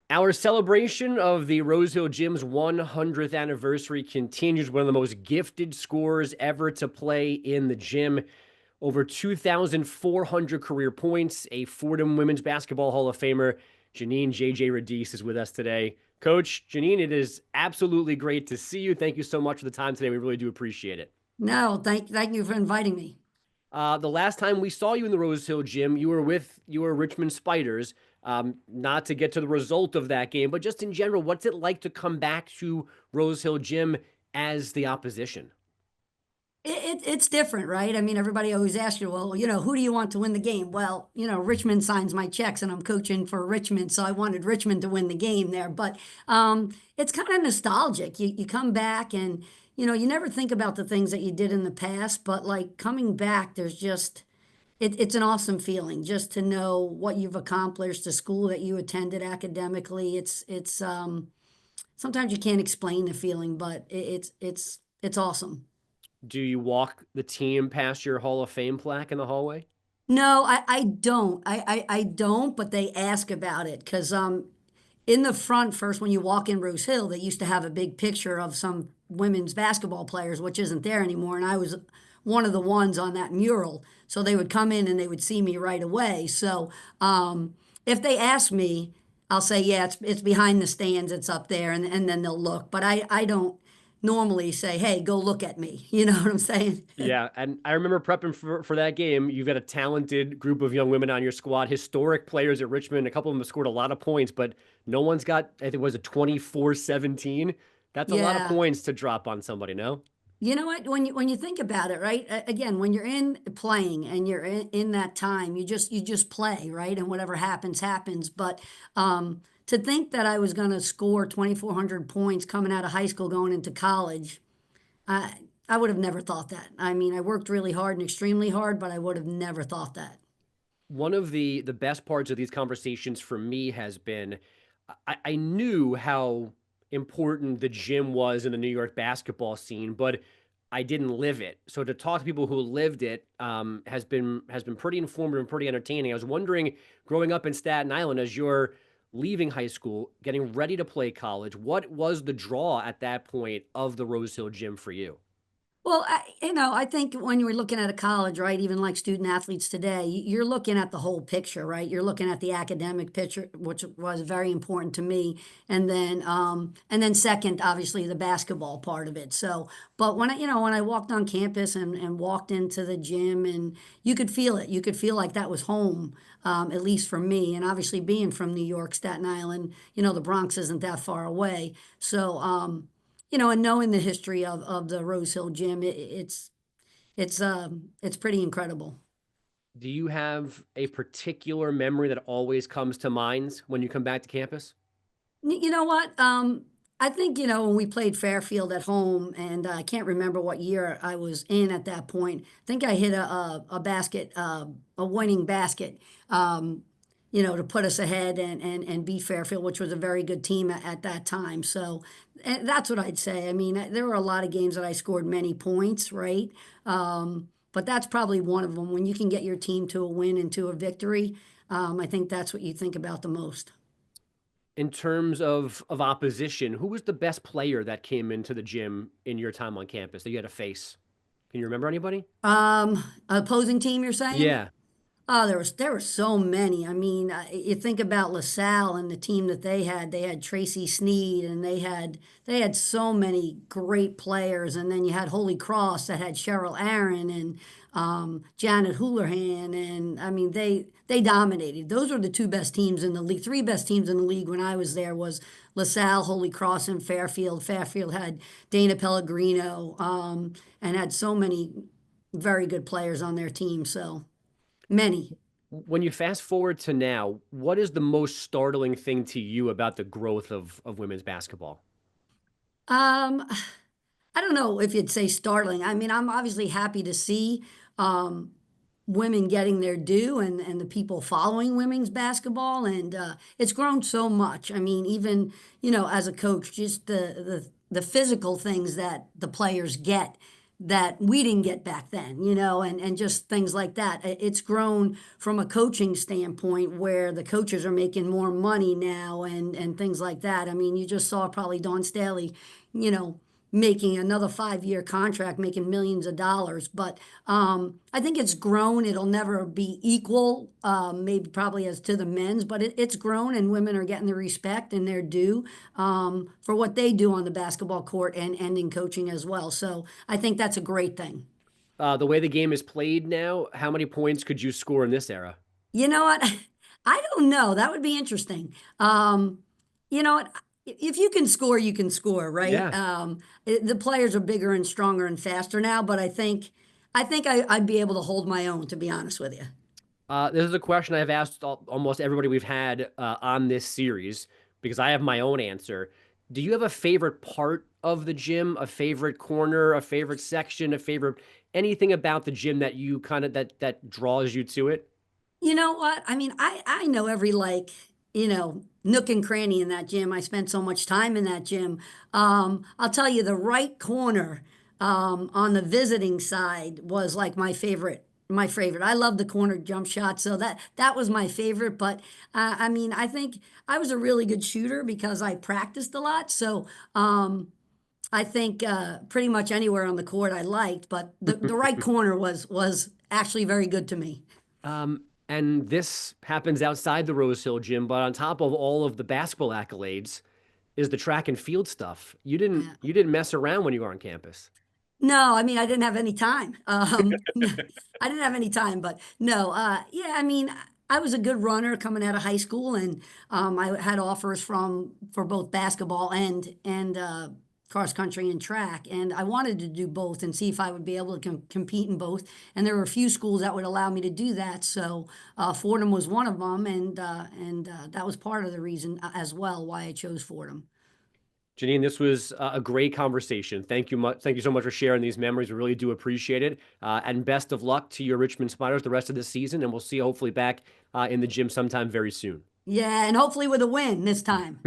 Our celebration of the Rose Hill Gym's 100th anniversary continues. One of the most gifted scorers ever to play in the gym. Over 2,400 career points. A Fordham Women's Basketball Hall of Famer, Janine JJ Radice, is with us today. Coach, Janine, it is absolutely great to see you. Thank you so much for the time today. We really do appreciate it. No, thank you for inviting me. The last time we saw you in the Rose Hill Gym, you were with your Richmond Spiders. Not to get to the result of that game, but just in general, what's it like to come back to Rose Hill Gym as the opposition? It's different, right? I mean, everybody always asks you, well, who do you want to win the game? Well, Richmond signs my checks, and I'm coaching for Richmond, so I wanted Richmond to win the game there. But it's kind of nostalgic. You come back, and you never think about the things that you did in the past, but like coming back, there's just it's an awesome feeling just to know what you've accomplished, the school that you attended academically. It's sometimes you can't explain the feeling, but it's awesome. Do you walk the team past your Hall of Fame plaque in the hallway? No, I don't. I don't, but they ask about it because in the front first when you walk in Rose Hill, they used to have a big picture of some women's basketball players, which isn't there anymore, and I was one of the ones on that mural. So they would come in and they would see me right away. So if they ask me, I'll say, yeah, it's behind the stands, it's up there, and then they'll look. But I don't normally say, hey, go look at me. You know what I'm saying? Yeah, and I remember prepping for that game. You've got a talented group of young women on your squad, historic players at Richmond. A couple of them have scored a lot of points, but no one's got, I think it was a 24-17. That's a lot of Yeah. points to drop on somebody, no? You know what? When you think about it, right? Again, when you're in playing and you're in that time, you just play, right? And whatever happens, happens. But to think that I was going to score 2,400 points coming out of high school, going into college, I would have never thought that. I mean, I worked really hard and extremely hard, but I would have never thought that. One of the best parts of these conversations for me has been I knew how important the gym was in the New York basketball scene, but I didn't live it. So to talk to people who lived it has been pretty informative and pretty entertaining. I was wondering, growing up in Staten Island, as you're leaving high school, getting ready to play college, what was the draw at that point of the Rose Hill Gym for you? Well, I think when you were looking at a college, right, even like student athletes today, you're looking at the whole picture, right? You're looking at the academic picture, which was very important to me, and then second, obviously, the basketball part of it. So, but when I walked on campus and walked into the gym, and you could feel it, you could feel like that was home, at least for me. And obviously, being from New York, Staten Island, the Bronx isn't that far away, so. And knowing the history of the Rose Hill Gym, it's pretty incredible. Do you have a particular memory that always comes to mind when you come back to campus? You know what? I think, when we played Fairfield at home, and I can't remember what year I was in at that point. I think I hit a basket, a winning basket, to put us ahead and beat Fairfield, which was a very good team at that time. So and that's what I'd say. I mean, there were a lot of games that I scored many points, right? But that's probably one of them. When you can get your team to a win and to a victory, I think that's what you think about the most. In terms of opposition, who was the best player that came into the gym in your time on campus that you had to face? Can you remember anybody? Opposing team, you're saying? Yeah. Oh, there were so many. I mean, you think about LaSalle and the team that they had. They had Tracy Sneed, and they had so many great players. And then you had Holy Cross that had Cheryl Aaron and Janet Houlihan, and I mean they dominated. Those were the two best teams in the league. Three best teams in the league when I was there was LaSalle, Holy Cross, and Fairfield. Fairfield had Dana Pellegrino, and had so many very good players on their team. So. Many. When you fast forward to now, what is the most startling thing to you about the growth of women's basketball? Um, I don't know if you'd say startling. I mean, I'm obviously happy to see um, women getting their due and the people following women's basketball, and it's grown so much. I mean, even as a coach, just the physical things that the players get. that we didn't get back then, and just things like that. It's grown from a coaching standpoint where the coaches are making more money now and things like that. I mean, you just saw probably Dawn Staley, you know, making another 5-year contract, making millions of dollars. But I think it's grown. It'll never be equal, maybe probably as to the men's, but it's grown, and women are getting the respect and their due for what they do on the basketball court and in coaching as well. So I think that's a great thing. The way the game is played now, how many points could you score in this era? You know what? I don't know. That would be interesting. You know what? If you can score, you can score, right? Yeah. The players are bigger and stronger and faster now, but I'd be able to hold my own, to be honest with you. This is a question I've asked almost everybody we've had on this series because I have my own answer. Do you have a favorite part of the gym, a favorite corner, a favorite section, a favorite anything about the gym that you kind of that draws you to it? You know what? I mean, I know every nook and cranny in that gym. I spent so much time in that gym. I'll tell you, the right corner on the visiting side was like my favorite. My favorite. I love the corner jump shot, so that was my favorite. But I mean, I think I was a really good shooter because I practiced a lot. So I think pretty much anywhere on the court I liked, but the right corner was actually very good to me. And this happens outside the Rose Hill gym, but on top of all of the basketball accolades is the track and field stuff. You didn't mess around when you were on campus. No, I mean, I didn't have any time. I didn't have any time, but no, yeah, I mean, I was a good runner coming out of high school, and I had offers for both basketball and cross country and track, and I wanted to do both and see if I would be able to compete in both. And there were a few schools that would allow me to do that, so Fordham was one of them, and that was part of the reason as well why I chose Fordham. Janine, this was a great conversation. Thank you so much for sharing these memories. We really do appreciate it. And best of luck to your Richmond Spiders the rest of the season. And we'll see you hopefully back in the gym sometime very soon. Yeah, and hopefully with a win this time.